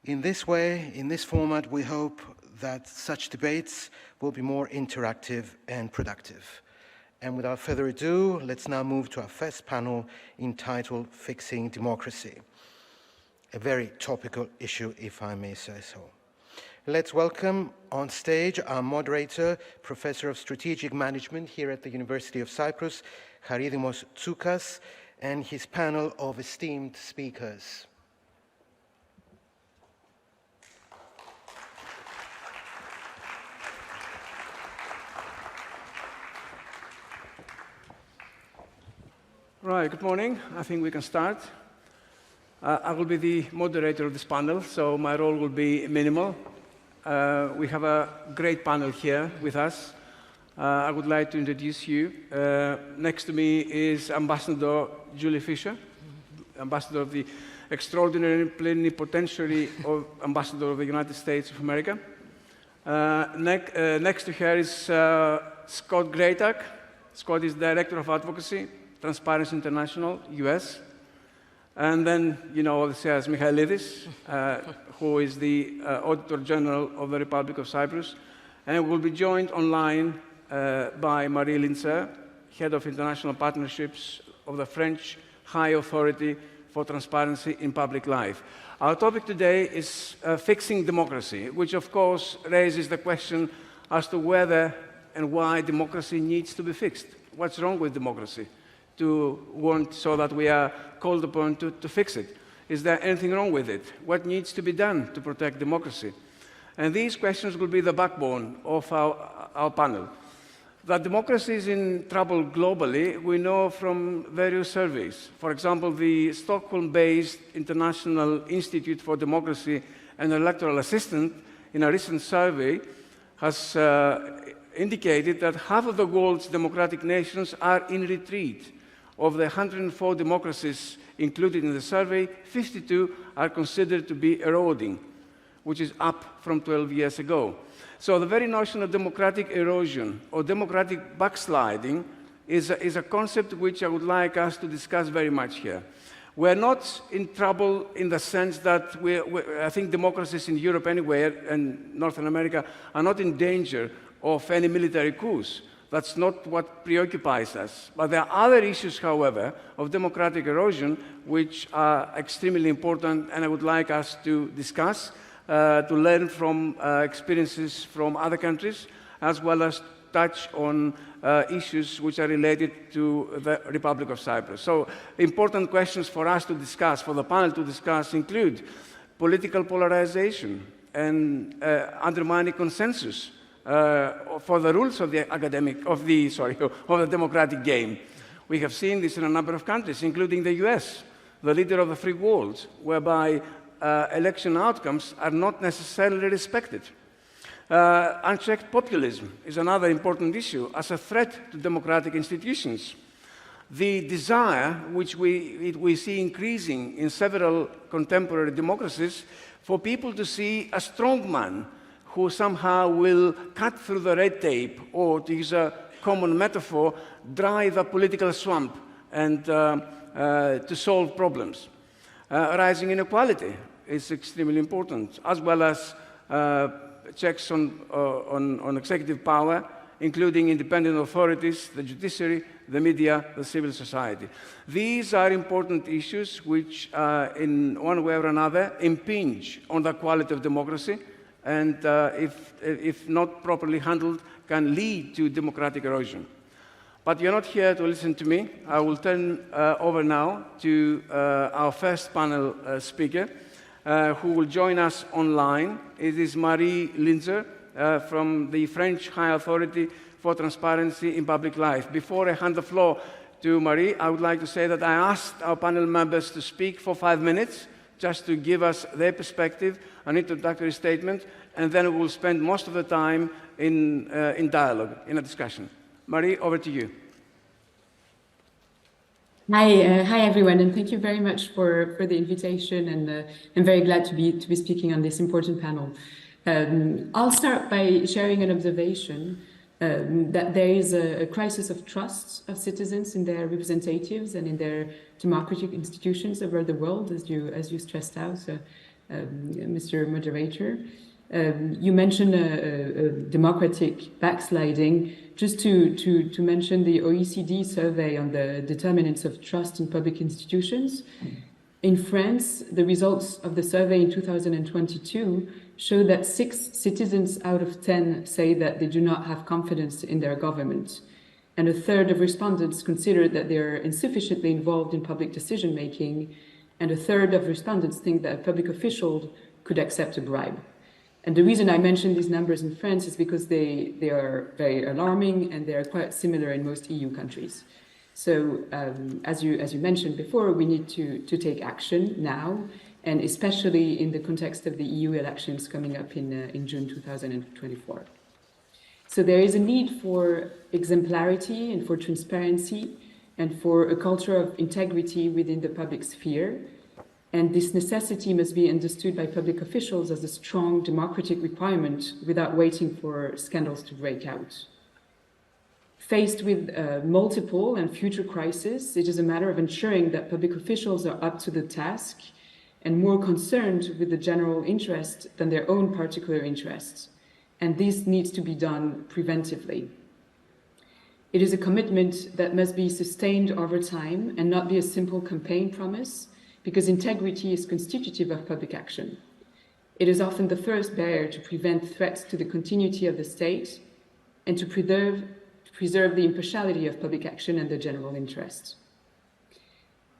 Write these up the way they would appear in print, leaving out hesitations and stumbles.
In this way, in this format, we hope that such debates will be more interactive and productive. And without further ado, let's now move to our first panel entitled Fixing Democracy, a very topical issue, if I may say so. Let's welcome on stage our moderator, Professor of Strategic Management here at the University of Cyprus, Haridimos Tsoukas, and his panel of esteemed speakers. Right, good morning. I think we can start. I will be the moderator of this panel, so my role will be minimal. We have a great panel here with us. I would like to introduce you. Next to me is Ambassador Julie Fisher, Ambassador of the Extraordinary Plenipotentiary Ambassador of the United States of America. Next to her is Scott Greytak. Scott is Director of Advocacy, Transparency International, US. And then, you know, Odysseas Michaelides, who is the Auditor General of the Republic of Cyprus, and will be joined online by Marie Lintzer, Head of International Partnerships of the French High Authority for Transparency in Public Life. Our topic today is fixing democracy, which of course raises the question as to whether and why democracy needs to be fixed. What's wrong with democracy so that we are called upon to fix it? Is there anything wrong with it? What needs to be done to protect democracy? And these questions will be the backbone of our panel. That democracy is in trouble globally, we know from various surveys. For example, the Stockholm-based International Institute for Democracy and Electoral Assistance, in a recent survey, has indicated that half of the world's democratic nations are in retreat. Of the 104 democracies included in the survey, 52 are considered to be eroding, which is up from 12 years ago. So the very notion of democratic erosion or democratic backsliding is a concept which I would like us to discuss very much here. We're not in trouble in the sense that I think democracies in Europe anywhere and Northern America are not in danger of any military coups. That's not what preoccupies us. But there are other issues, however, of democratic erosion which are extremely important, and I would like us to discuss, to learn from experiences from other countries, as well as touch on issues which are related to the Republic of Cyprus. So important questions for us to discuss, for the panel to discuss, include political polarization and undermining consensus for the rules of the democratic game. We have seen this in a number of countries, including the US, the leader of the free world, whereby election outcomes are not necessarily respected. Unchecked populism is another important issue as a threat to democratic institutions. The desire, which we see increasing in several contemporary democracies, for people to see a strong man who somehow will cut through the red tape, or to use a common metaphor, drive a political swamp and to solve problems. Rising inequality is extremely important, as well as checks on executive power, including independent authorities, the judiciary, the media, the civil society. These are important issues which, in one way or another, impinge on the quality of democracy, and if not properly handled, can lead to democratic erosion. But you're not here to listen to me. I will turn over now to our first panel speaker, who will join us online. It is Marie Lintzer from the French High Authority for Transparency in Public Life. Before I hand the floor to Marie, I would like to say that I asked our panel members to speak for 5 minutes, just to give us their perspective, an introductory statement, and then we will spend most of the time in dialogue, in a discussion. Marie, over to you. Hi everyone, and thank you very much for the invitation, and I'm very glad to be speaking on this important panel. I'll start by sharing an observation that there is a crisis of trust of citizens in their representatives and in their democratic institutions over the world, as you stressed out, Mr. Moderator. You mentioned democratic backsliding. Just to mention the OECD survey on the determinants of trust in public institutions. In France, the results of the survey in 2022 show that 6 citizens out of 10 say that they do not have confidence in their government. And a third of respondents consider that they are insufficiently involved in public decision-making, and a third of respondents think that a public official could accept a bribe. And the reason I mention these numbers in France is because they are very alarming and they are quite similar in most EU countries. So as you mentioned before, we need to take action now, and especially in the context of the EU elections coming up in June 2024. So there is a need for exemplarity and for transparency and for a culture of integrity within the public sphere. And this necessity must be understood by public officials as a strong democratic requirement without waiting for scandals to break out. Faced with multiple and future crises, it is a matter of ensuring that public officials are up to the task and more concerned with the general interest than their own particular interests. And this needs to be done preventively. It is a commitment that must be sustained over time and not be a simple campaign promise, because integrity is constitutive of public action. It is often the first barrier to prevent threats to the continuity of the state and to preserve the impartiality of public action and the general interest.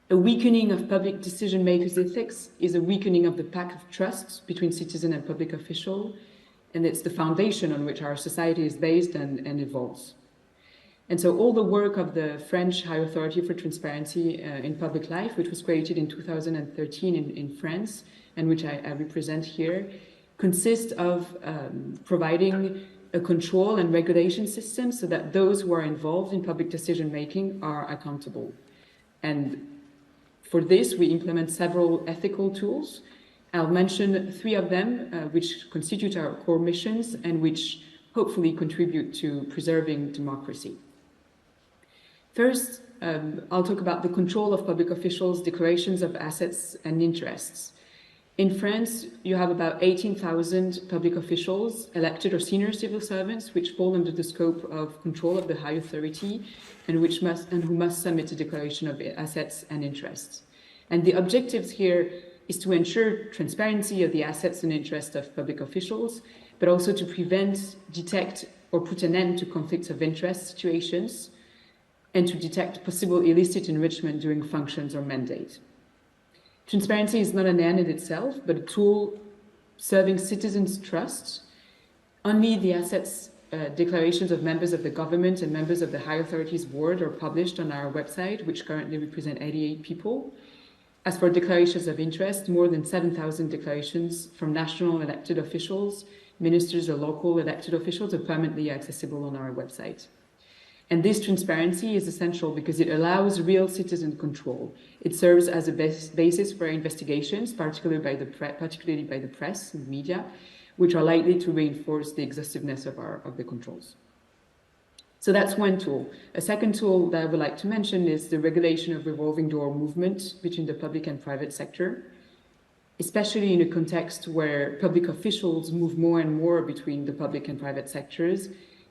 A weakening of public decision makers' ethics is a weakening of the pact of trust between citizen and public official, and it's the foundation on which our society is based and evolves. And so all the work of the French High Authority for Transparency in Public Life, which was created in 2013 in France, and which I represent here, consists of providing a control and regulation system so that those who are involved in public decision-making are accountable. And for this, we implement several ethical tools. I'll mention 3 of them, which constitute our core missions and which hopefully contribute to preserving democracy. First, I'll talk about the control of public officials' declarations of assets and interests. In France, you have about 18,000 public officials, elected or senior civil servants, which fall under the scope of control of the high authority and who must submit a declaration of assets and interests. And the objectives here is to ensure transparency of the assets and interests of public officials, but also to prevent, detect, or put an end to conflicts of interest situations, and to detect possible illicit enrichment during functions or mandate. Transparency is not an end in itself, but a tool serving citizens' trust. Only the assets declarations of members of the government and members of the high authorities board are published on our website, which currently represent 88 people. As for declarations of interest, more than 7,000 declarations from national elected officials, ministers or local elected officials are permanently accessible on our website. And this transparency is essential because it allows real citizen control. It serves as a basis for investigations, particularly by the press and media, which are likely to reinforce the exhaustiveness of the controls. So that's one tool. A second tool that I would like to mention is the regulation of revolving door movement between the public and private sector, especially in a context where public officials move more and more between the public and private sectors,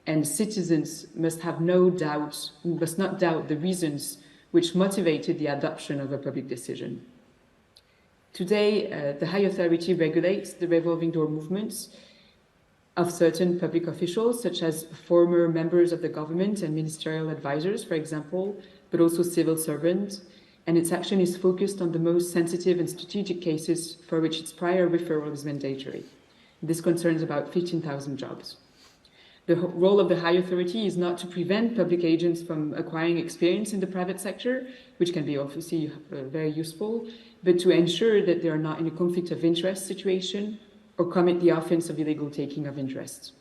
and citizens must not doubt the reasons which motivated the adoption of a public decision. Today, the high authority regulates the revolving door movements of certain public officials, such as former members of the government and ministerial advisors, for example, but also civil servants, and its action is focused on the most sensitive and strategic cases for which its prior referral is mandatory. This concerns about 15,000 jobs. The role of the high authority is not to prevent public agents from acquiring experience in the private sector, which can be obviously very useful, but to ensure that they are not in a conflict of interest situation or commit the offense of illegal taking of interest.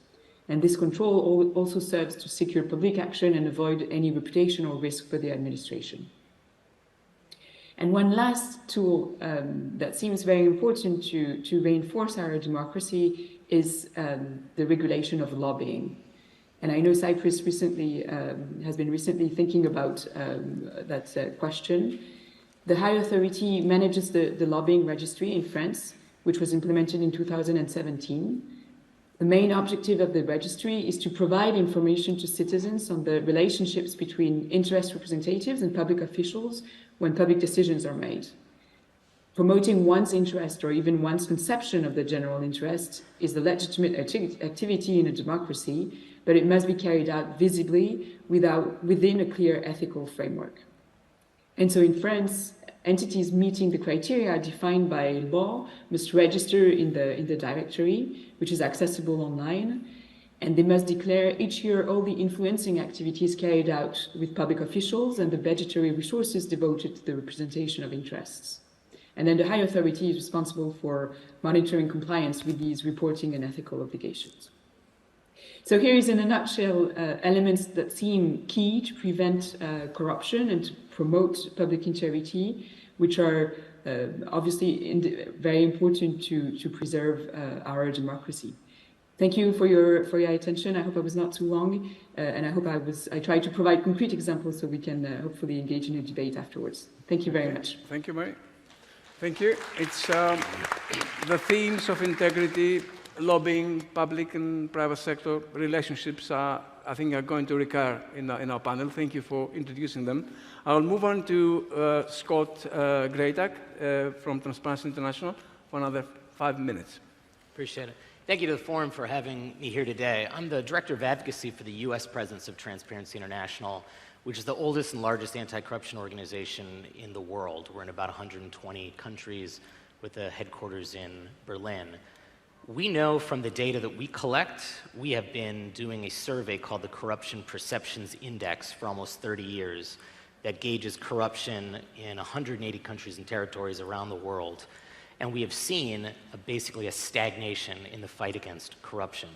And this control also serves to secure public action and avoid any reputational risk for the administration. And one last tool that seems very important to reinforce our democracy is the regulation of lobbying. And I know Cyprus has been recently thinking about that question. The High Authority manages the lobbying registry in France, which was implemented in 2017. The main objective of the registry is to provide information to citizens on the relationships between interest representatives and public officials when public decisions are made. Promoting one's interest or even one's conception of the general interest is the legitimate activity in a democracy, but it must be carried out visibly within a clear ethical framework. And so in France, entities meeting the criteria defined by law must register in the directory, which is accessible online, and they must declare each year all the influencing activities carried out with public officials and the budgetary resources devoted to the representation of interests. And then the high authority is responsible for monitoring compliance with these reporting and ethical obligations. So here is in a nutshell elements that seem key to prevent corruption and to promote public integrity, which are obviously very important to preserve our democracy. Thank you for your attention. I hope I was not too long, and I hope I tried to provide concrete examples so we can hopefully engage in a debate afterwards. Thank you very much. Thank you, Mary. Thank you. It's the themes of integrity, lobbying, public and private sector relationships I think are going to recur in our panel. Thank you for introducing them. I'll move on to Scott Greytak from Transparency International for another 5 minutes. Appreciate it. Thank you to the Forum for having me here today. I'm the Director of Advocacy for the U.S. presence of Transparency International, which is the oldest and largest anti-corruption organization in the world. We're in about 120 countries with a headquarters in Berlin. We know from the data that we collect, we have been doing a survey called the Corruption Perceptions Index for almost 30 years that gauges corruption in 180 countries and territories around the world. And we have seen basically a stagnation in the fight against corruption.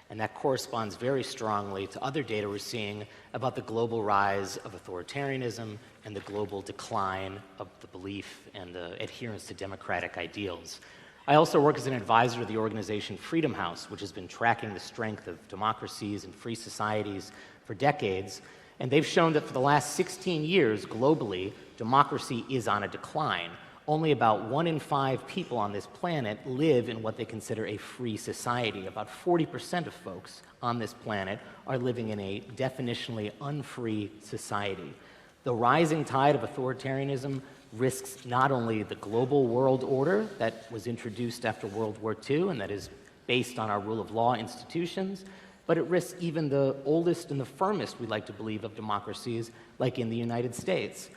And that corresponds very strongly to other data we're seeing about the global rise of authoritarianism and the global decline of the belief and the adherence to democratic ideals. I also work as an advisor to the organization Freedom House, which has been tracking the strength of democracies and free societies for decades. And they've shown that for the last 16 years, globally, democracy is on a decline. Only about 1 in 5 people on this planet live in what they consider a free society. About 40% of folks on this planet are living in a definitionally unfree society. The rising tide of authoritarianism risks not only the global world order that was introduced after World War II and that is based on our rule of law institutions, but it risks even the oldest and the firmest, we like to believe, of democracies, like in the United States.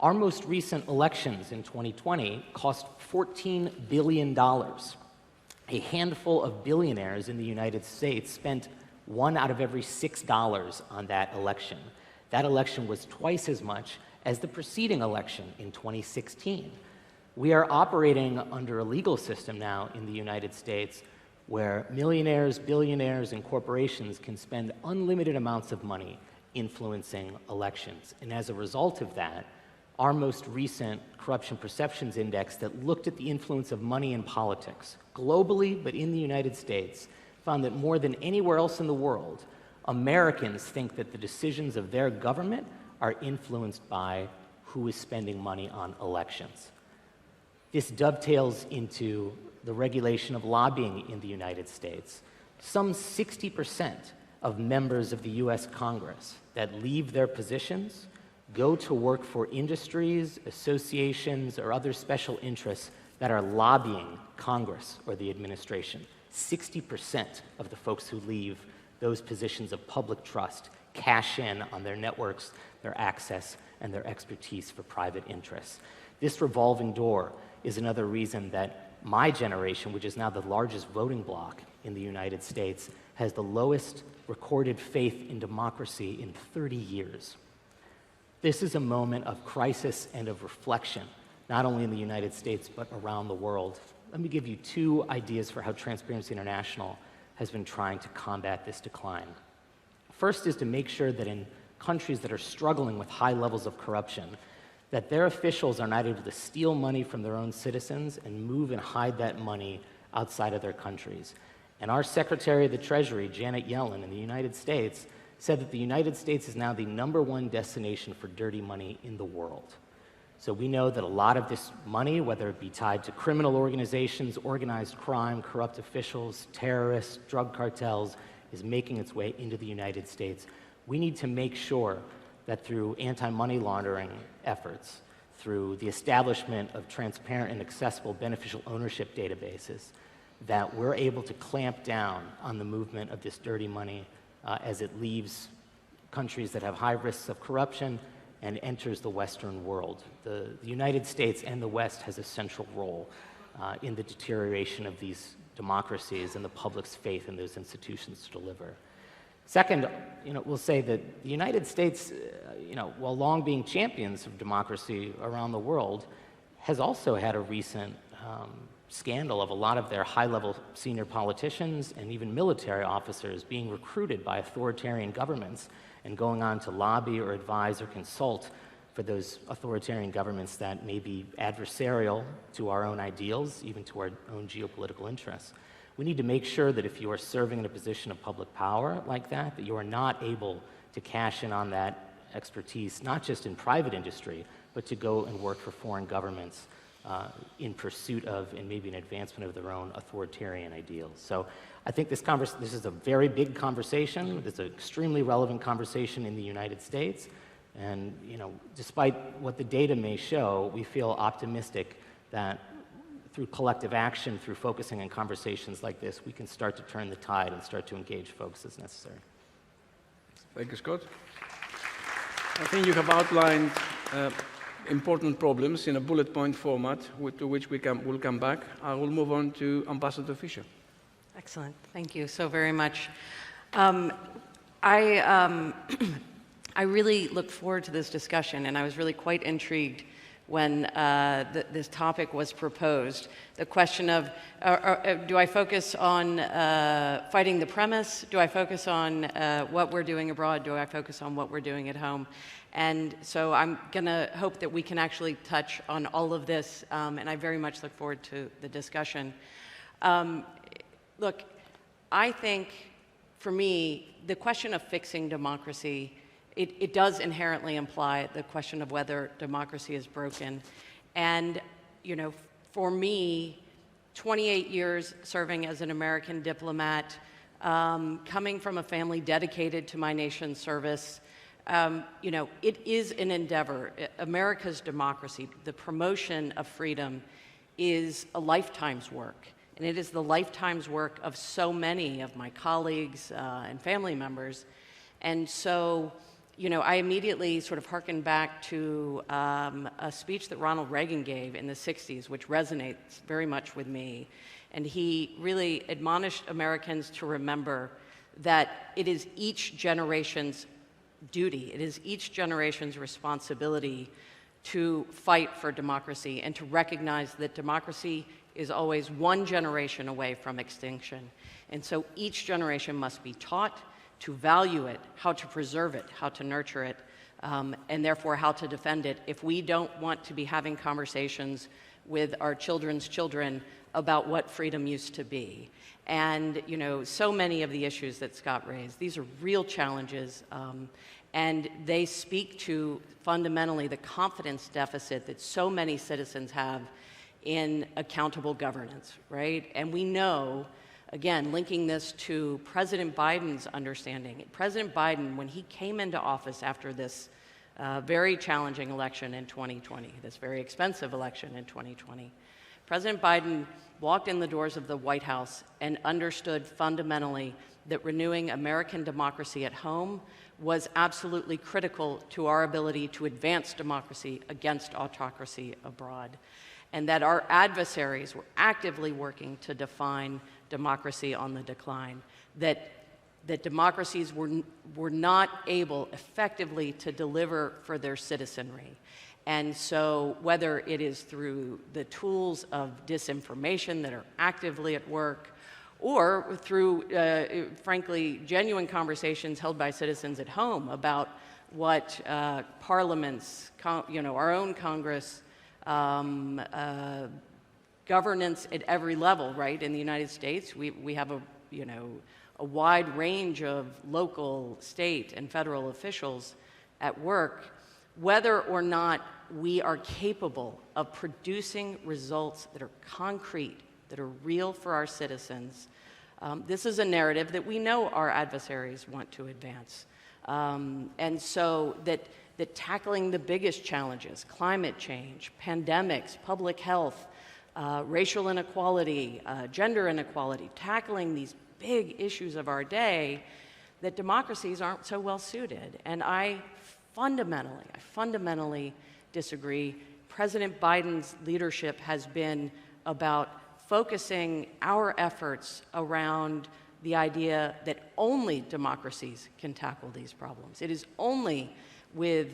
Our most recent elections in 2020 cost $14 billion. A handful of billionaires in the United States spent $1 out of every $6 on that election. That election was twice as much as the preceding election in 2016. We are operating under a legal system now in the United States where millionaires, billionaires, and corporations can spend unlimited amounts of money influencing elections. And as a result of that, our most recent Corruption Perceptions Index that looked at the influence of money in politics, globally, but in the United States, found that more than anywhere else in the world, Americans think that the decisions of their government are influenced by who is spending money on elections. This dovetails into the regulation of lobbying in the United States. Some 60% of members of the US Congress that leave their positions go to work for industries, associations, or other special interests that are lobbying Congress or the administration. 60% of the folks who leave those positions of public trust cash in on their networks, their access, and their expertise for private interests. This revolving door is another reason that my generation, which is now the largest voting bloc in the United States, has the lowest recorded faith in democracy in 30 years. This is a moment of crisis and of reflection, not only in the United States, but around the world. Let me give you 2 ideas for how Transparency International has been trying to combat this decline. First is to make sure that in countries that are struggling with high levels of corruption, that their officials are not able to steal money from their own citizens and move and hide that money outside of their countries. And our Secretary of the Treasury, Janet Yellen, in the United States, said that the United States is now the #1 destination for dirty money in the world. So we know that a lot of this money, whether it be tied to criminal organizations, organized crime, corrupt officials, terrorists, drug cartels, is making its way into the United States. We need to make sure that through anti-money laundering efforts, through the establishment of transparent and accessible beneficial ownership databases, that we're able to clamp down on the movement of this dirty money as it leaves countries that have high risks of corruption and enters the Western world. The United States and the West has a central role in the deterioration of these democracies and the public's faith in those institutions to deliver. Second, we'll say that the United States, while long being champions of democracy around the world, has also had a recent scandal of a lot of their high-level senior politicians and even military officers being recruited by authoritarian governments and going on to lobby or advise or consult for those authoritarian governments that may be adversarial to our own ideals, even to our own geopolitical interests. We need to make sure that if you are serving in a position of public power like that, that you are not able to cash in on that expertise, not just in private industry, but to go and work for foreign governments in pursuit of and maybe an advancement of their own authoritarian ideals. So I think this is a very big conversation. It's an extremely relevant conversation in the United States. And despite what the data may show, we feel optimistic that through collective action, through focusing on conversations like this, we can start to turn the tide and start to engage folks as necessary. Thank you, Scott. I think you have outlined important problems in a bullet point format to which we'll come back. I will move on to Ambassador Fisher. Excellent. Thank you so very much. I really look forward to this discussion, and I was really quite intrigued when this topic was proposed. The question of, do I focus on fighting the premise? Do I focus on what we're doing abroad? Do I focus on what we're doing at home? And so I'm going to hope that we can actually touch on all of this, and I very much look forward to the discussion. Look, I think, for me, the question of fixing democracy, it does inherently imply the question of whether democracy is broken. And, for me, 28 years serving as an American diplomat, coming from a family dedicated to my nation's service, it is an endeavor. America's democracy, the promotion of freedom, is a lifetime's work. And it is the lifetime's work of so many of my colleagues and family members. And so, I immediately sort of hearkened back to a speech that Ronald Reagan gave in the 60s, which resonates very much with me. And he really admonished Americans to remember that it is each generation's duty, it is each generation's responsibility to fight for democracy and to recognize that democracy is always one generation away from extinction. And so each generation must be taught to value it, how to preserve it, how to nurture it, and therefore how to defend it if we don't want to be having conversations with our children's children about what freedom used to be. And, so many of the issues that Scott raised, these are real challenges, and they speak to fundamentally the confidence deficit that so many citizens have in accountable governance, right? And we know, again, linking this to President Biden's understanding. President Biden, when he came into office after this very challenging election in 2020, this very expensive election in 2020, President Biden walked in the doors of the White House and understood fundamentally that renewing American democracy at home was absolutely critical to our ability to advance democracy against autocracy abroad, and that our adversaries were actively working to define democracy on the decline, that democracies were not able effectively to deliver for their citizenry. And so whether it is through the tools of disinformation that are actively at work, or through, frankly, genuine conversations held by citizens at home about what parliaments, our own Congress, governance at every level, right? In the United States, we have a wide range of local, state, and federal officials at work. whether or not we are capable of producing results that are concrete, that are real for our citizens. This is a narrative that we know our adversaries want to advance. And so that tackling the biggest challenges, climate change, pandemics, public health, racial inequality, gender inequality, tackling these big issues of our day, that democracies aren't so well suited. And I fundamentally disagree. President Biden's leadership has been about focusing our efforts around the idea that only democracies can tackle these problems. It is only with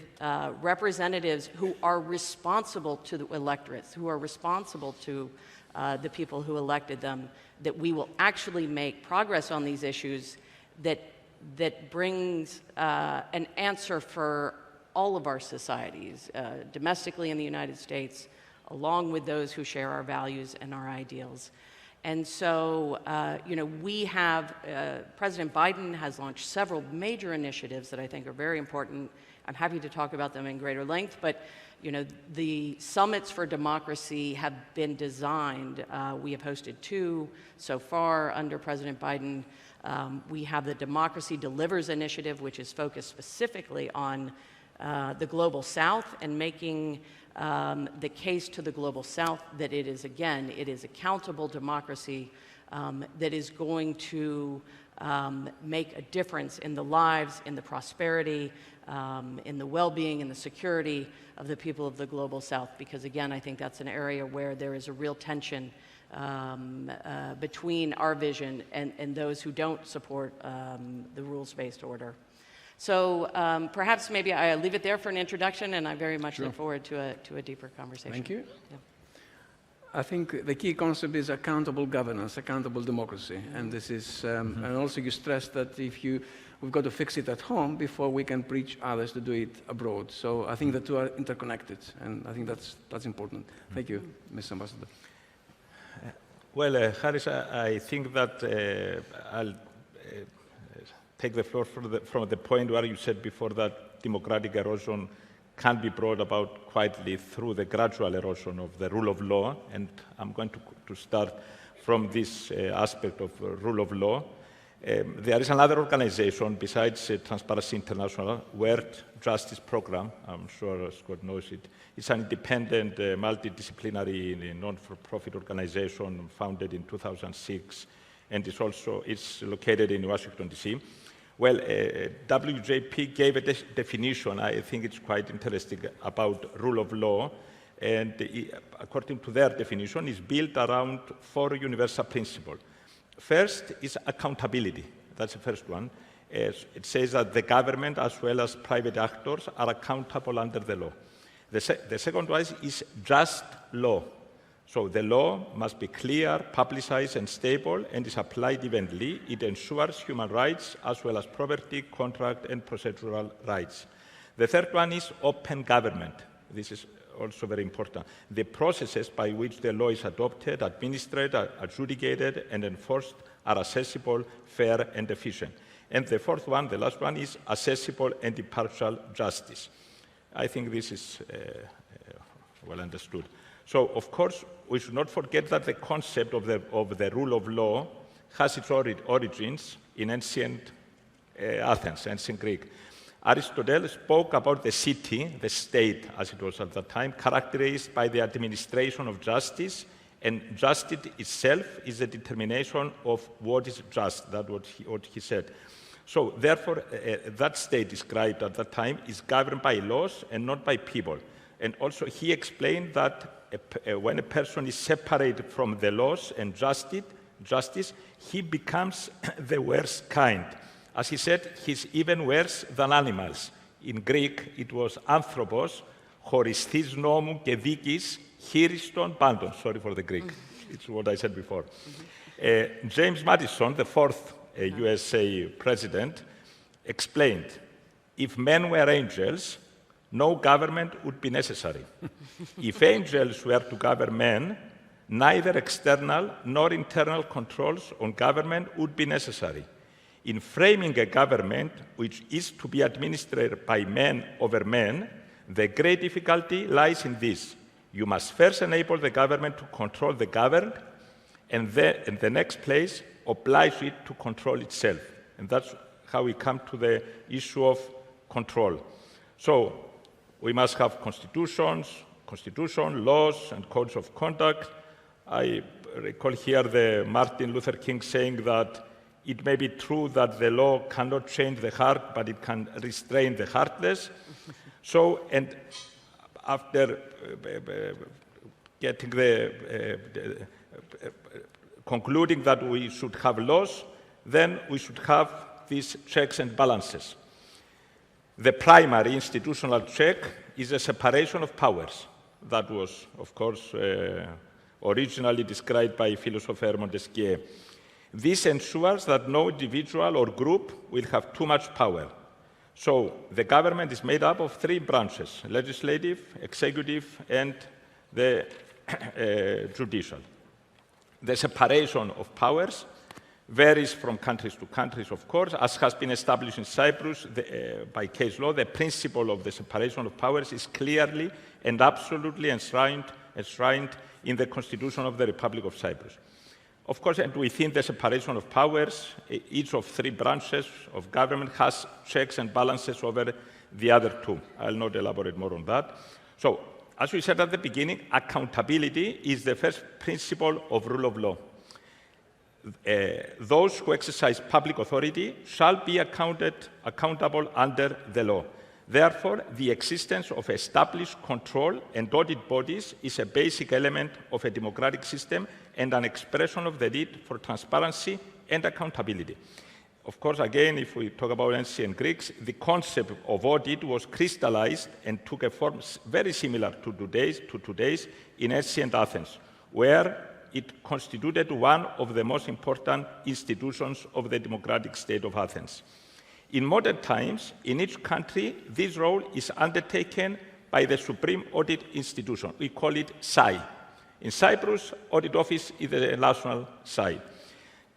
representatives who are responsible to the electorates, who are responsible to the people who elected them, that we will actually make progress on these issues that brings an answer for all of our societies, domestically in the United States, along with those who share our values and our ideals. And so, we have, President Biden has launched several major initiatives that I think are very important. I'm happy to talk about them in greater length, but the summits for democracy have been designed. We have hosted 2 so far under President Biden. We have the Democracy Delivers Initiative, which is focused specifically on the Global South and making the case to the Global South that it is accountable democracy that is going to make a difference in the lives, in the prosperity, in the well-being and the security of the people of the Global South, because again, I think that's an area where there is a real tension between our vision and those who don't support the rules-based order. So perhaps maybe I leave it there for an introduction, and I very much look forward to a deeper conversation. Thank you. Yeah. I think the key concept is accountable governance, accountable democracy, and this is, and also you stress that we've got to fix it at home before we can preach others to do it abroad. So I think the two are interconnected, and I think that's important. Thank you, Mr. Ambassador. Well, Haris, I think that I'll take the floor from the point where you said before that democratic erosion can be brought about quietly through the gradual erosion of the rule of law, and I'm going to start from this aspect of rule of law. There is another organization besides Transparency International, World Justice Program. I'm sure Scott knows it. It's an independent, multidisciplinary, non-for-profit organization founded in 2006, and it's located in Washington, D.C. Well, WJP gave a definition, I think it's quite interesting, about rule of law, and according to their definition, it's built around 4 universal principles. First is accountability. That's the first one. It says that the government as well as private actors are accountable under the law. The second one is just law. So the law must be clear, publicized, and stable, and is applied evenly. It ensures human rights as well as property, contract, and procedural rights. The third one is open government. This is also very important. The processes by which the law is adopted, administered, adjudicated, and enforced are accessible, fair, and efficient. And the fourth one, the last one, is accessible and impartial justice. I think this is well understood. So, of course, we should not forget that the concept of the rule of law has its origins in ancient Athens, ancient Greek. Aristotle spoke about the city, the state, as it was at that time, characterized by the administration of justice, and justice itself is the determination of what is just. That's what he said. So, therefore, that state described at that time is governed by laws and not by people. And also, he explained that when a person is separated from the laws and justice, he becomes the worst kind. As he said, he's even worse than animals. In Greek, it was anthropos, choristhis nomou και δίκης, χείριστον πάντων. Sorry for the Greek. It's what I said before. James Madison, the 4th USA president, explained, if men were angels, no government would be necessary. If angels were to govern men, neither external nor internal controls on government would be necessary. In framing a government which is to be administered by men over men, The great difficulty lies in this. You must first enable the government to control the governed, and then, in the next place, oblige it to control itself. And that's how we come to the issue of control. So we must have constitution, laws, and codes of conduct. I recall here the Martin Luther King saying that it may be true that the law cannot change the heart, but it can restrain the heartless. So, and after getting concluding that we should have laws, then we should have these checks and balances. The primary institutional check is a separation of powers. That was, of course, originally described by philosopher Montesquieu. This ensures that no individual or group will have too much power. So the government is made up of three branches: legislative, executive, and the judicial. The separation of powers varies from countries to countries, of course. As has been established in Cyprus by case law, the principle of the separation of powers is clearly and absolutely enshrined in the Constitution of the Republic of Cyprus. Of course, and within the separation of powers, each of three branches of government has checks and balances over the other two. I'll not elaborate more on that. So, as we said at the beginning, accountability is the first principle of rule of law. Those who exercise public authority shall be accountable under the law. Therefore, the existence of established control and audit bodies is a basic element of a democratic system and an expression of the need for transparency and accountability. Of course, again, if we talk about ancient Greeks, the concept of audit was crystallized and took a form very similar to today's in ancient Athens, where it constituted one of the most important institutions of the democratic state of Athens. In modern times, in each country, this role is undertaken by the Supreme Audit Institution. We call it SAI. In Cyprus, Audit Office is the national SAI.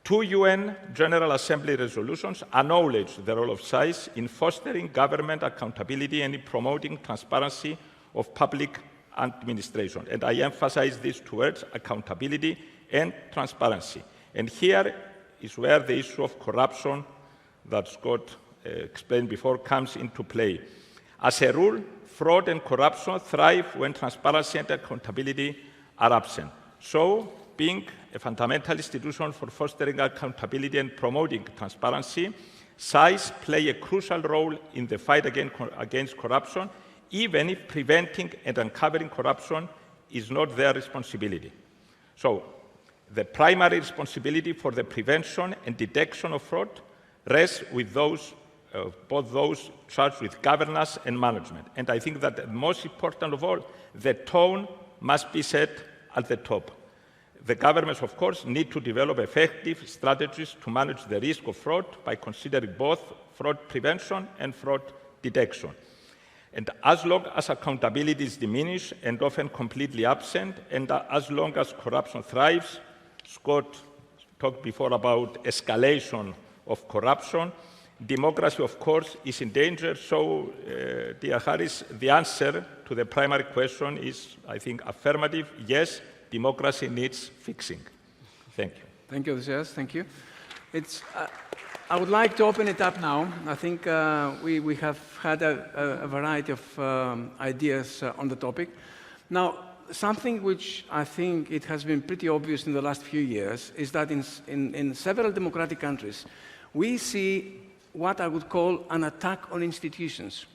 Two UN General Assembly resolutions acknowledge the role of SAI in fostering government accountability and in promoting transparency of public administration. And I emphasize these two words, accountability and transparency. And here is where the issue of corruption that Scott explained before comes into play. As a rule, fraud and corruption thrive when transparency and accountability are absent. So, being a fundamental institution for fostering accountability and promoting transparency, SAIs play a crucial role in the fight against corruption, even if preventing and uncovering corruption is not their responsibility. So, the primary responsibility for the prevention and detection of fraud rests with both those charged with governance and management. And I think that most important of all, the tone must be set at the top. The governments, of course, need to develop effective strategies to manage the risk of fraud by considering both fraud prevention and fraud detection. And as long as accountability is diminished and often completely absent, and as long as corruption thrives, Scott talked before about escalation of corruption, democracy, of course, is in danger. So, dear Harris, the answer to the primary question is, I think, affirmative. Yes, democracy needs fixing. Thank you. Thank you, Odysseas. Thank you. I would like to open it up now. I think we have had a variety of ideas on the topic. Now, something which I think it has been pretty obvious in the last few years is that in several democratic countries, we see what I would call an attack on institutions.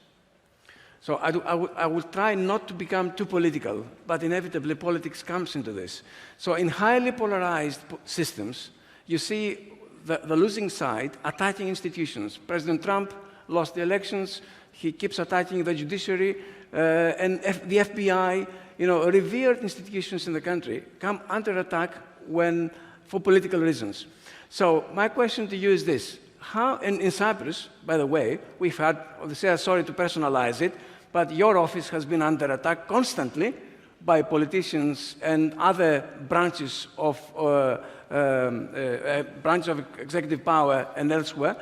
So I will try not to become too political, but inevitably politics comes into this. So in highly polarized systems, you see the losing side attacking institutions. President Trump lost the elections, he keeps attacking the judiciary, and the FBI, revered institutions in the country come under attack for political reasons. So my question to you is this. How, in Cyprus, by the way, we've had, sorry to personalize it, but your office has been under attack constantly by politicians and other branches of executive power and elsewhere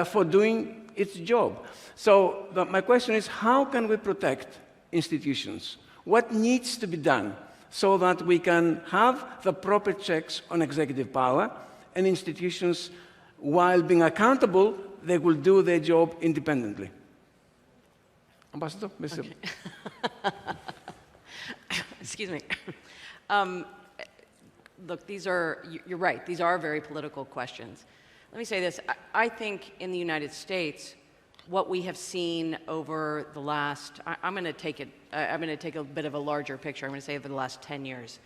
for doing its job. So my question is, how can we protect institutions. What needs to be done so that we can have the proper checks on executive power and institutions, while being accountable, they will do their job independently. Ambassador, Mr. Okay. Excuse me. Look, you're right, these are very political questions. Let me say this, I think in the United States, what we have seen over the last, I'm going to take a bit of a larger picture, I'm going to say over the last 10 years,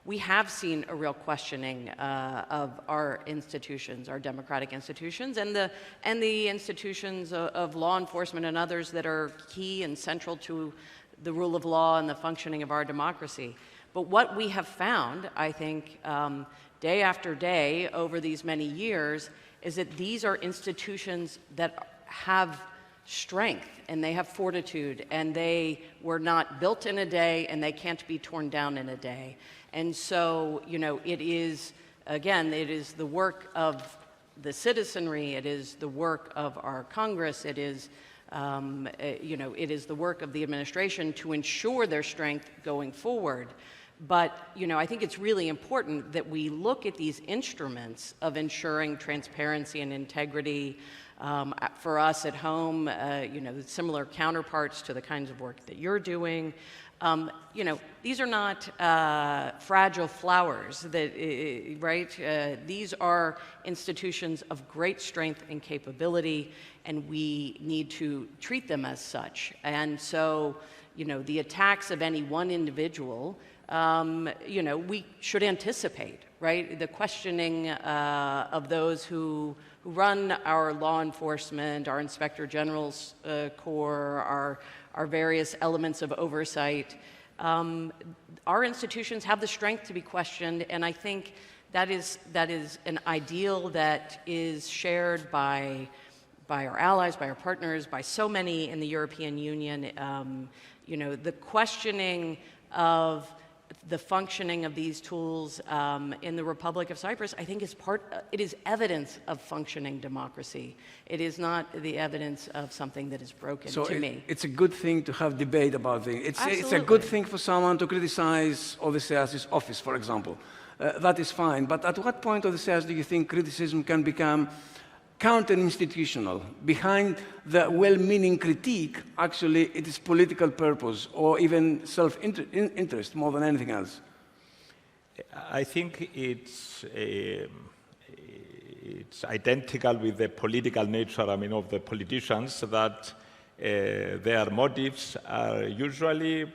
we have seen a real questioning of our institutions, our democratic institutions, and the institutions of law enforcement and others that are key and central to the rule of law and the functioning of our democracy. But what we have found, I think, day after day over these many years, is that these are institutions that have strength and they have fortitude, and they were not built in a day and they can't be torn down in a day. And so, you know, it is, again, it is the work of the citizenry, it is the work of our Congress, it is, you know, it is the work of the administration to ensure their strength going forward. But, you know, I think it's really important that we look at these instruments of ensuring transparency and integrity for us at home, you know, similar counterparts to the kinds of work that you're doing. You know, these are not fragile flowers, that, right? These are institutions of great strength and capability, and we need to treat them as such. And so, you know, the attacks of any one individual, you know, we should anticipate, right? The questioning of those who run our law enforcement, our Inspector General's Corps, our various elements of oversight. Our institutions have the strength to be questioned, and I think that is an ideal that is shared by our allies, by our partners, by so many in the European Union. You know, the questioning of the functioning of these tools in the Republic of Cyprus, I think it is evidence of functioning democracy. It is not the evidence of something that is broken, to me. It's a good thing to have debate about things. It's a good thing for someone to criticize Odysseas' office, for example. That is fine. But at what point, Odysseas, do you think criticism can become counter-institutional? Behind the well-meaning critique, actually, it is political purpose or even self-interest more than anything else. I think it's identical with the political nature, I mean, of the politicians, that their motives are usually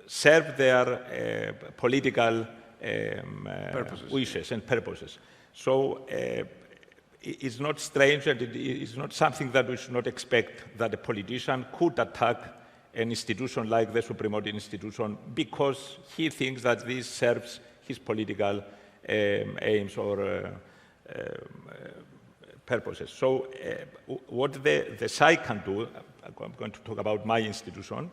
serve their political wishes and purposes. So it's not strange, and it is not something that we should not expect, that a politician could attack an institution like the Supreme Court institution because he thinks that this serves his political aims or purposes. So what the SAI can do, I'm going to talk about my institution,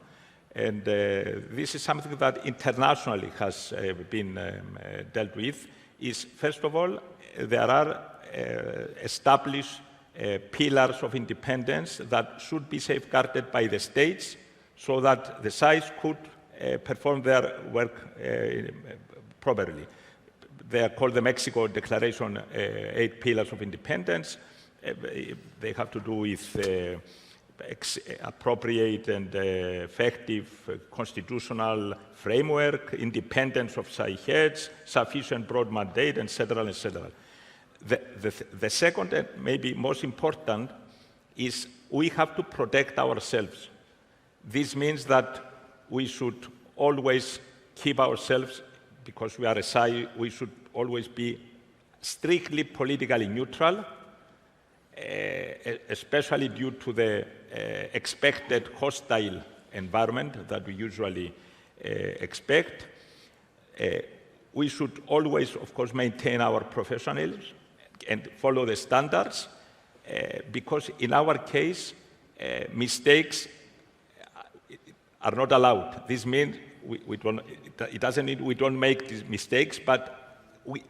and this is something that internationally has been dealt with, is first of all, there are established pillars of independence that should be safeguarded by the states so that the SAIs could perform their work properly. They are called the Mexico Declaration 8 Pillars of Independence. They have to do with appropriate and effective constitutional framework, independence of SAI heads, sufficient broad mandate, etc., etc. The second and maybe most important is we have to protect ourselves. This means that we should always keep ourselves, because we are a SAI, we should always be strictly politically neutral, especially due to the expected hostile environment that we usually expect. We should always, of course, maintain our professionalism and follow the standards, because in our case, mistakes are not allowed. This means it doesn't mean we don't make these mistakes, but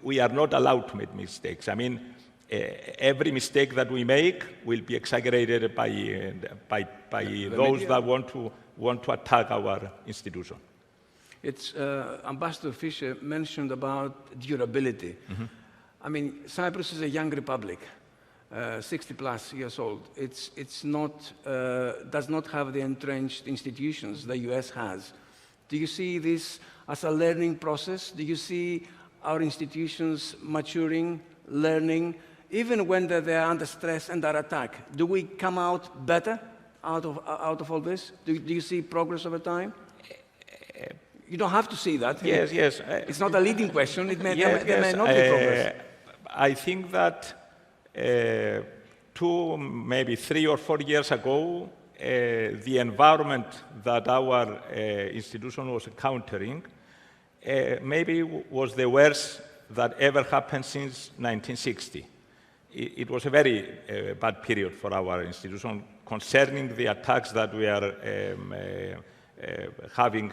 we are not allowed to make mistakes. I mean, every mistake that we make will be exaggerated by those that want to attack our institution. It's Ambassador Fisher mentioned about durability. I mean, Cyprus is a young republic, 60 plus years old. It's not, does not have the entrenched institutions the US has. Do you see this as a learning process? Do you see our institutions maturing, learning, even when they're under stress and under attack? Do we come out better out of all this? Do you see progress over time? You don't have to see that. Yes, yes. It's not a leading question. It may, yes, there may not be progress. I think that 2, maybe 3 or 4 years ago, the environment that our institution was encountering maybe was the worst that ever happened since 1960. It was a very bad period for our institution concerning the attacks that we are having.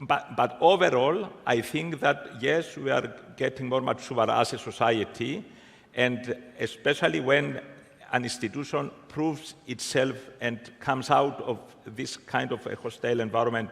But overall, I think that, yes, we are getting more mature as a society, and especially when an institution proves itself and comes out of this kind of a hostile environment,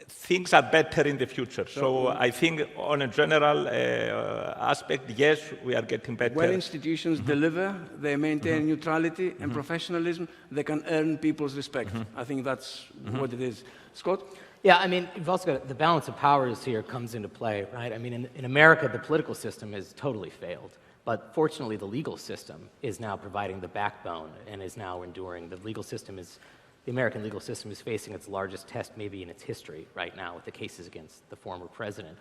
things are better in the future. So I think on a general aspect, yes, we are getting better. When institutions deliver, they maintain neutrality and professionalism, they can earn people's respect. I think that's what it is. Scott? Yeah, I mean, you've also got the balance of powers here comes into play, right? I mean, in America, the political system has totally failed. But fortunately, the legal system is now providing the backbone and is now enduring. The American legal system is facing its largest test maybe in its history right now with the cases against the former president.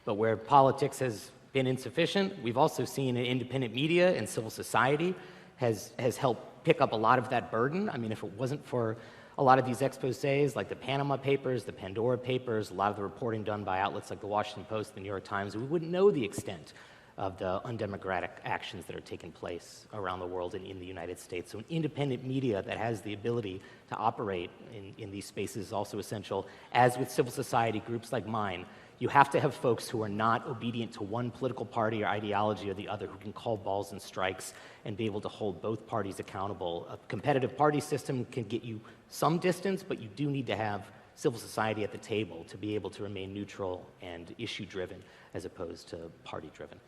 But where politics has been insufficient, we've also seen independent media and civil society has helped pick up a lot of that burden. I mean, if it wasn't for a lot of these exposés, like the Panama Papers, the Pandora Papers, a lot of the reporting done by outlets like the Washington Post, the New York Times, we wouldn't know the extent of the undemocratic actions that are taking place around the world and in the United States. So an independent media that has the ability to operate in these spaces is also essential. As with civil society groups like mine, you have to have folks who are not obedient to one political party or ideology or the other, who can call balls and strikes and be able to hold both parties accountable. A competitive party system can get you some distance, but you do need to have civil society at the table to be able to remain neutral and issue-driven as opposed to party-driven.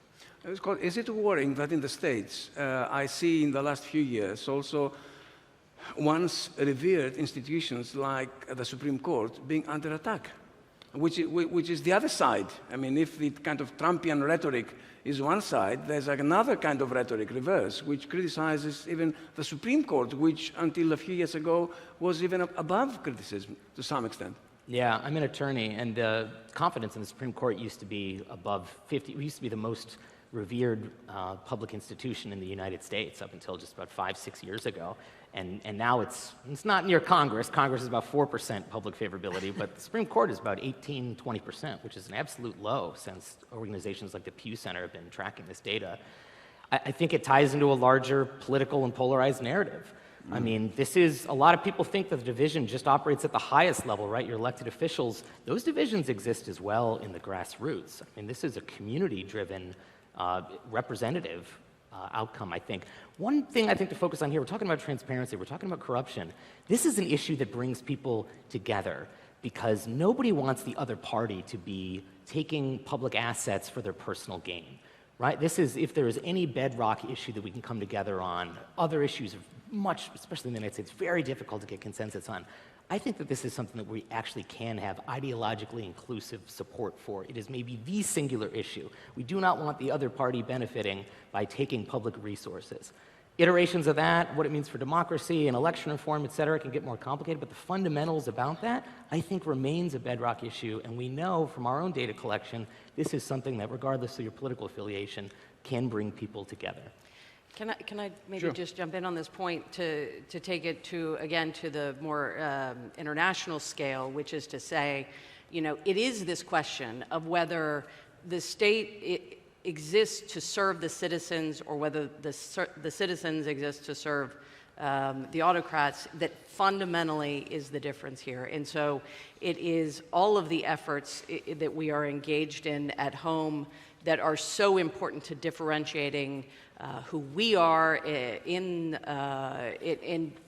Scott, is it worrying that in the States, I see in the last few years also once revered institutions like the Supreme Court being under attack, which is the other side? I mean, if the kind of Trumpian rhetoric is one side, there's like another kind of rhetoric, reverse, which criticizes even the Supreme Court, which until a few years ago was even above criticism to some extent. Yeah, I'm an attorney, and confidence in the Supreme Court used to be above 50. It used to be the most revered public institution in the United States up until just about 5-6 years ago. And now it's not near Congress. Congress is about 4% public favorability, but the Supreme Court is about 18-20%, which is an absolute low since organizations like the Pew Center have been tracking this data. I think it ties into a larger political and polarized narrative. I mean, a lot of people think that the division just operates at the highest level, right? Your elected officials, those divisions exist as well in the grassroots. I mean, this is a community-driven, representative outcome, I think. One thing I think to focus on here, we're talking about transparency, we're talking about corruption. This is an issue that brings people together because nobody wants the other party to be taking public assets for their personal gain, right? This is, if there is any bedrock issue that we can come together on, other issues are much, especially in the United States, very difficult to get consensus on. I think that this is something that we actually can have ideologically inclusive support for. It is maybe the singular issue. We do not want the other party benefiting by taking public resources. Iterations of that, what it means for democracy and election reform, et cetera, can get more complicated, but the fundamentals about that, I think, remains a bedrock issue, and we know from our own data collection, this is something that, regardless of your political affiliation, can bring people together. Can I maybe just jump in on this point to take it to, again, to the more international scale, which is to say, you know, it is this question of whether the state exists to serve the citizens or whether the citizens exist to serve the autocrats, that fundamentally is the difference here. And so it is all of the efforts that we are engaged in at home that are so important to differentiating who we are in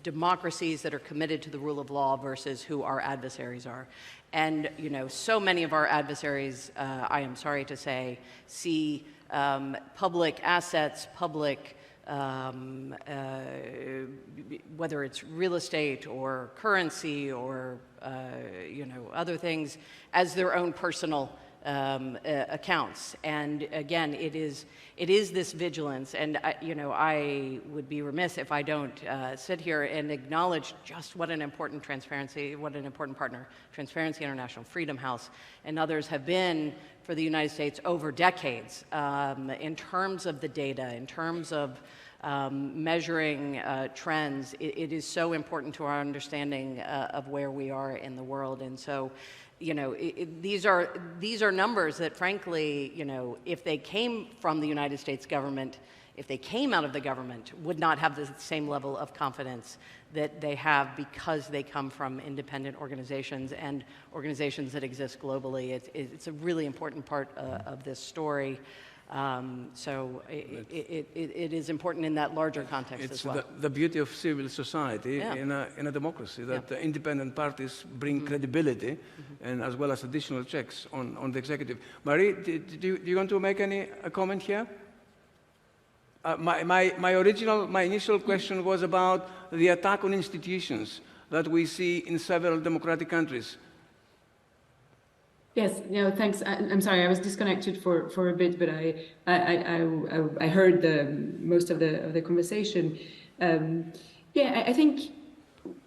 democracies that are committed to the rule of law versus who our adversaries are. And, you know, so many of our adversaries, I am sorry to say, see public assets, public, whether it's real estate or currency or, you know, other things, as their own personal accounts. And again, it is this vigilance, and you know, I would be remiss if I don't sit here and acknowledge just what an important partner Transparency International, Freedom House, and others have been for the United States over decades in terms of the data, in terms of measuring trends. It is so important to our understanding of where we are in the world. And so, you know, these are numbers that, frankly, you know, if they came from the United States government, if they came out of the government, would not have the same level of confidence that they have because they come from independent organizations and organizations that exist globally. It's a really important part of this story. So it is important in that larger context as well. It's the beauty of civil society in a democracy, that the independent parties bring credibility and as well as additional checks on the executive. Marie, do you want to make a comment here? My initial question was about the attack on institutions that we see in several democratic countries. Yes, no, thanks. I'm sorry, I was disconnected for a bit, but I heard most of the conversation. Yeah, I think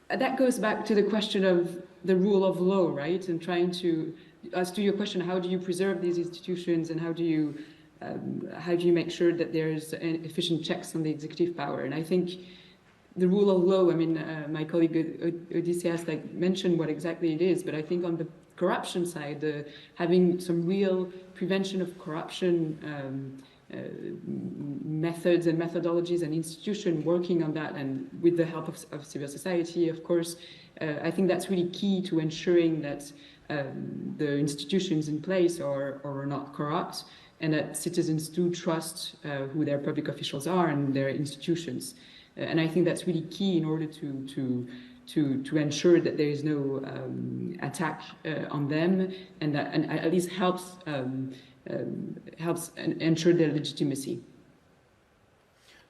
that goes back to the question of the rule of law, right? And trying to, as to your question, how do you preserve these institutions, and how do you make sure that there's efficient checks on the executive power? And I think the rule of law, I mean, my colleague Odysseas mentioned what exactly it is, but I think on the corruption side, having some real prevention of corruption methods and methodologies and institutions working on that, and with the help of civil society, of course, I think that's really key to ensuring that the institutions in place are not corrupt, and that citizens do trust who their public officials are and their institutions. And I think that's really key in order to ensure that there is no attack on them, and that at least helps ensure their legitimacy.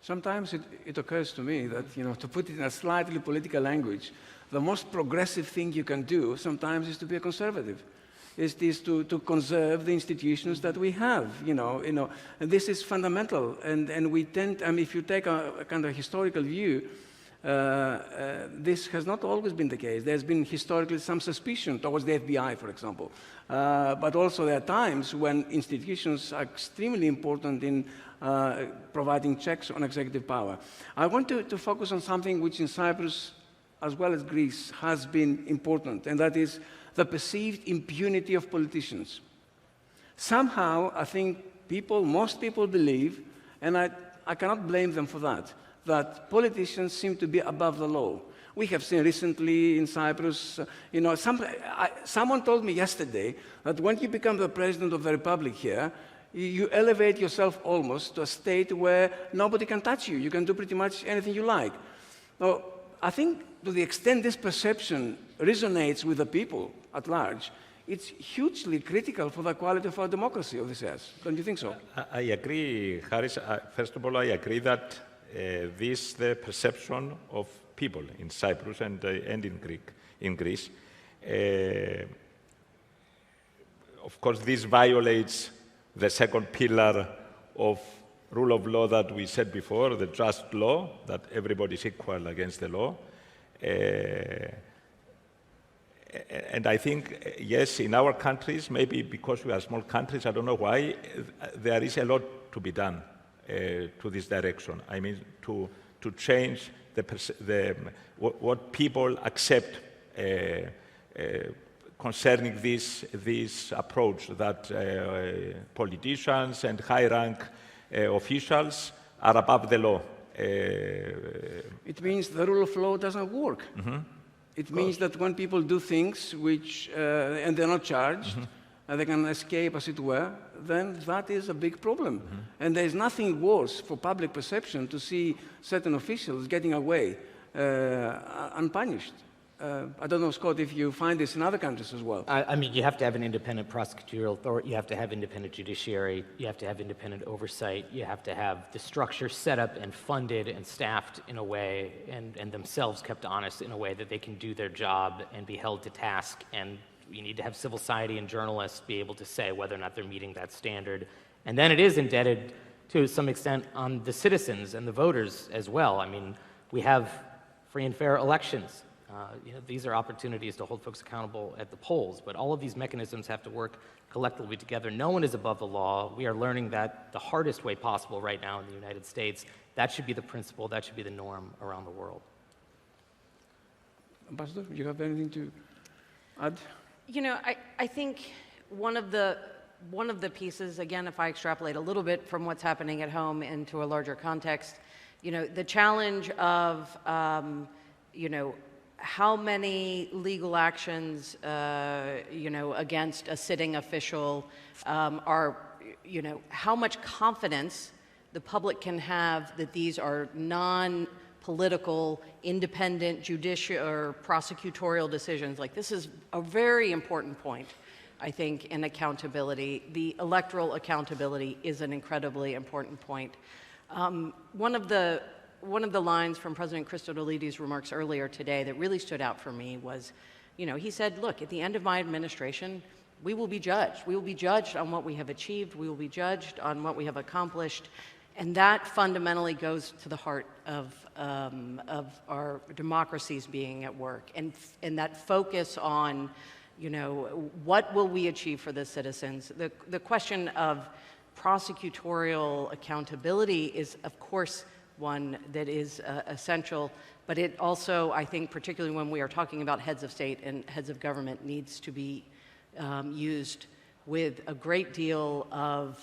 Sometimes it occurs to me that, you know, to put it in a slightly political language, the most progressive thing you can do sometimes is to be a conservative. Is to conserve the institutions that we have, you know, and this is fundamental. And we tend, I mean, if you take a kind of historical view, this has not always been the case. There's been historically some suspicion towards the FBI, for example. But also there are times when institutions are extremely important in providing checks on executive power. I want to focus on something which in Cyprus, as well as Greece, has been important, and that is the perceived impunity of politicians. Somehow, I think most people believe, and I cannot blame them for that politicians seem to be above the law. We have seen recently in Cyprus, you know, someone told me yesterday that when you become the president of the republic here, you elevate yourself almost to a state where nobody can touch you. You can do pretty much anything you like. Now, I think to the extent this perception resonates with the people at large, it's hugely critical for the quality of our democracy, Odysseas. Don't you think so? I agree, Haris. First of all, I agree that the perception of people in Cyprus and in Greece. Of course, this violates the second pillar of rule of law that we said before, the just law, that everybody is equal against the law. And I think, yes, in our countries, maybe because we are small countries, I don't know why, there is a lot to be done to this direction. I mean, to change what people accept concerning this approach that politicians and high-rank officials are above the law. It means the rule of law doesn't work. It means that when people do things which, and they're not charged, and they can escape, as it were, then that is a big problem. And there's nothing worse for public perception to see certain officials getting away unpunished. I don't know, Scott, if you find this in other countries as well. I mean, you have to have an independent prosecutorial authority, you have to have independent judiciary, you have to have independent oversight, you have to have the structure set up and funded and staffed in a way, and themselves kept honest in a way that they can do their job and be held to task. And you need to have civil society and journalists be able to say whether or not they're meeting that standard. And then it is indebted to some extent on the citizens and the voters as well. I mean, we have free and fair elections. These are opportunities to hold folks accountable at the polls, but all of these mechanisms have to work collectively together. No one is above the law. We are learning that the hardest way possible right now in the United States. That should be the principle, that should be the norm around the world. Ambassador, do you have anything to add? You know, I think one of the pieces, again, if I extrapolate a little bit from what's happening at home into a larger context, the challenge of, how many legal actions, against a sitting official are, how much confidence the public can have that these are non-political, independent judicial or prosecutorial decisions. Like, this is a very important point, I think, in accountability. The electoral accountability is an incredibly important point. One of the lines from President Christodoulides' remarks earlier today that really stood out for me was, he said, look, at the end of my administration, we will be judged. We will be judged on what we have achieved. We will be judged on what we have accomplished. And that fundamentally goes to the heart of our democracies being at work. And that focus on, what will we achieve for the citizens? The question of prosecutorial accountability is, of course, one that is essential, but it also, I think, particularly when we are talking about heads of state and heads of government, needs to be used with a great deal of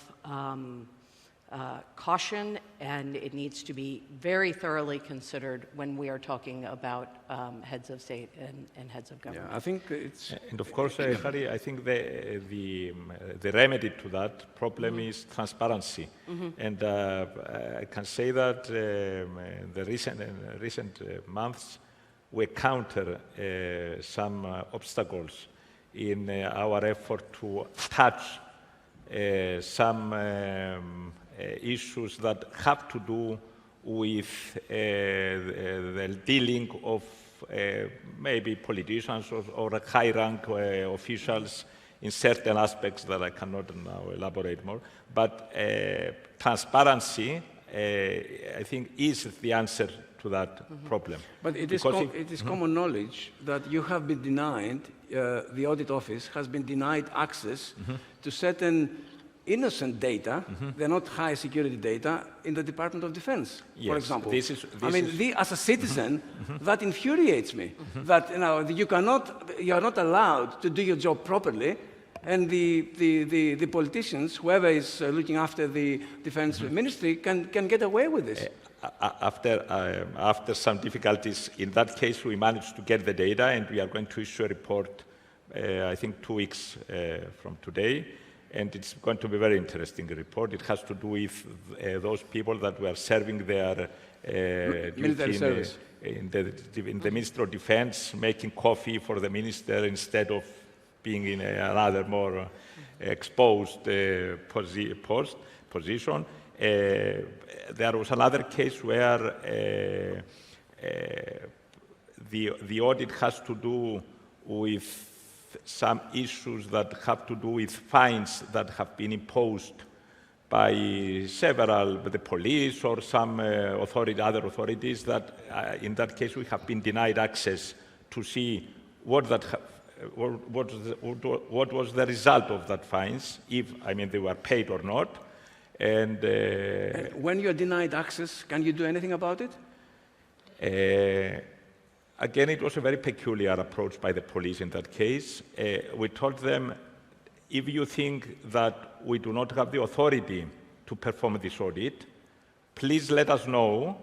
caution, and it needs to be very thoroughly considered when we are talking about heads of state and heads of government. Yeah, I think it's... And of course, Harry, I think the remedy to that problem is transparency. And I can say that in the recent months, we counter some obstacles in our effort to touch some issues that have to do with the dealing of maybe politicians or high-rank officials in certain aspects that I cannot now elaborate more. But transparency, I think, is the answer to that problem. But it is common knowledge that you have been denied, the audit office has been denied access to certain innocent data, they're not high security data, in the Department of Defense, for example. As a citizen, that infuriates me, that you are not allowed to do your job properly, and the politicians, whoever is looking after the Defense Ministry, can get away with this. After some difficulties, in that case, we managed to get the data, and we are going to issue a report, I think 2 weeks from today. And it's going to be a very interesting report. It has to do with those people that were serving their military service in the Ministry of Defense, making coffee for the minister instead of being in another more exposed position. There was another case where the audit has to do with some issues that have to do with fines that have been imposed by the police or some other authorities that, in that case, we have been denied access to see what was the result of that fines, if, they were paid or not. And when you're denied access, can you do anything about it? Again, it was a very peculiar approach by the police in that case. We told them, if you think that we do not have the authority to perform this audit, please let us know,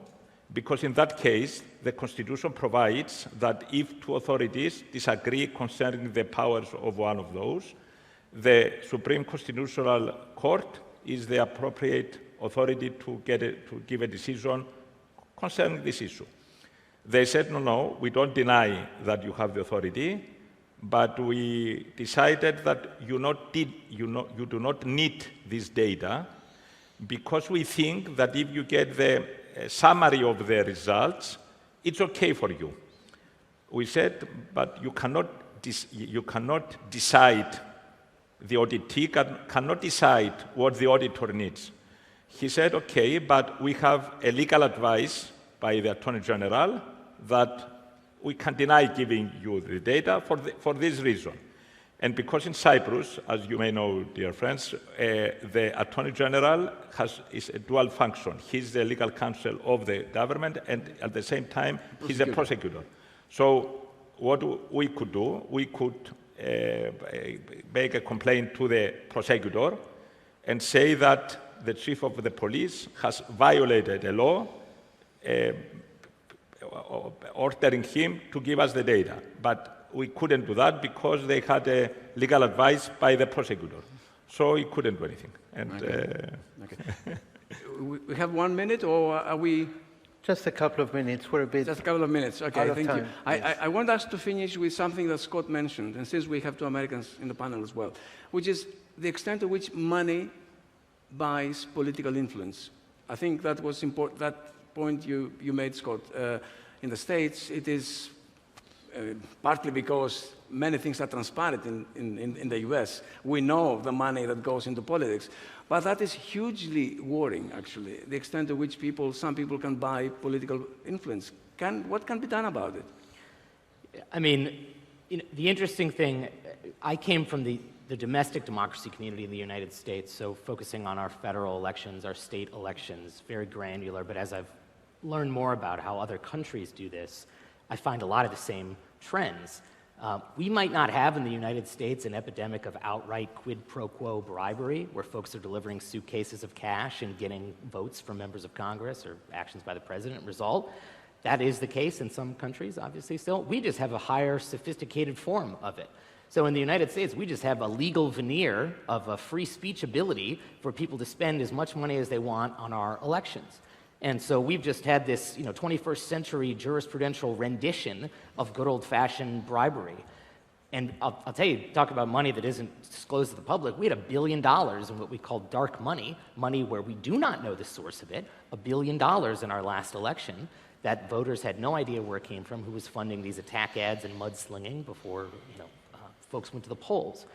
Because in that case, the Constitution provides that if two authorities disagree concerning the powers of one of those, the Supreme Constitutional Court is the appropriate authority to give a decision concerning this issue. They said, no, we don't deny that you have the authority, but we decided that you do not need this data because we think that if you get the summary of the results, it's okay for you. We said, but you cannot decide, the auditee cannot decide what the auditor needs. He said, okay, but we have a legal advice by the Attorney General that we can deny giving you the data for this reason. And because in Cyprus, as you may know, dear friends, the Attorney General is a dual function. He's the legal counsel of the government, and at the same time, he's a prosecutor. So what we could do, we could make a complaint to the prosecutor and say that the chief of the police has violated a law ordering him to give us the data. But we couldn't do that because they had a legal advice by the prosecutor. So he couldn't do anything. And, okay. We have 1 minute, or are we? Just a couple of minutes. We're a bit Just a couple of minutes. Okay, out of thank time. you. Yes. I want us to finish with something that Scott mentioned, and since we have two Americans in the panel as well, which is the extent to which money buys political influence. I think that was important. That point you made, Scott. In the States, it is partly because many things are transparent in the US. We know the money that goes into politics. But that is hugely worrying, actually, the extent to which some people can buy political influence. What can be done about it? I mean, the interesting thing, I came from the domestic democracy community in the United States, so focusing on our federal elections, our state elections, very granular, but as I've learned more about how other countries do this, I find a lot of the same trends. We might not have in the United States an epidemic of outright quid pro quo bribery, where folks are delivering suitcases of cash and getting votes from members of Congress or actions by the president result. That is the case in some countries, obviously, still. We just have a higher sophisticated form of it. So in the United States, we just have a legal veneer of a free speech ability for people to spend as much money as they want on our elections. And so we've just had this 21st century jurisprudential rendition of good old-fashioned bribery. And I'll tell you, talk about money that isn't disclosed to the public. We had $1 billion in what we call dark money, money where we do not know the source of it, $1 billion in our last election, that voters had no idea where it came from, who was funding these attack ads and mudslinging before folks went to the polls.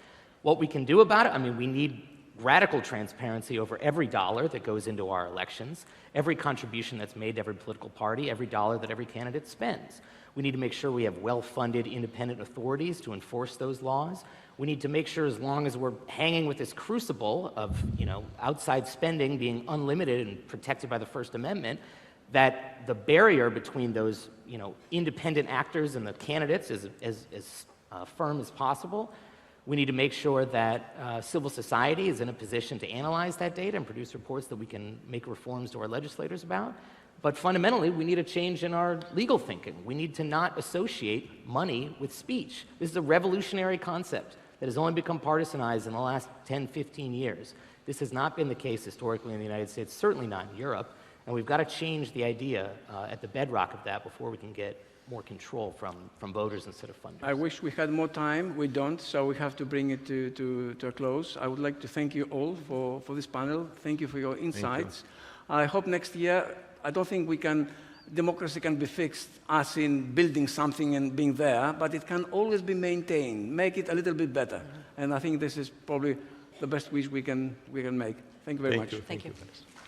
What we can do about it, I mean, we need radical transparency over every dollar that goes into our elections, every contribution that's made to every political party, every dollar that every candidate spends. We need to make sure we have well-funded independent authorities to enforce those laws. We need to make sure, as long as we're hanging with this crucible of outside spending being unlimited and protected by the First Amendment, that the barrier between those independent actors and the candidates is as firm as possible. We need to make sure that civil society is in a position to analyze that data and produce reports that we can make reforms to our legislators about. But fundamentally, we need a change in our legal thinking. We need to not associate money with speech. This is a revolutionary concept that has only become partisanized in the last 10, 15 years. This has not been the case historically in the United States, certainly not in Europe. And we've got to change the idea at the bedrock of that before we can get more control from voters instead of funders. I wish we had more time. We don't, so we have to bring it to a close. I would like to thank you all for this panel. Thank you for your insights. I hope next year, I don't think democracy can be fixed as in building something and being there, but it can always be maintained, make it a little bit better. And I think this is probably the best wish we can make. Thank you very much. Thank you.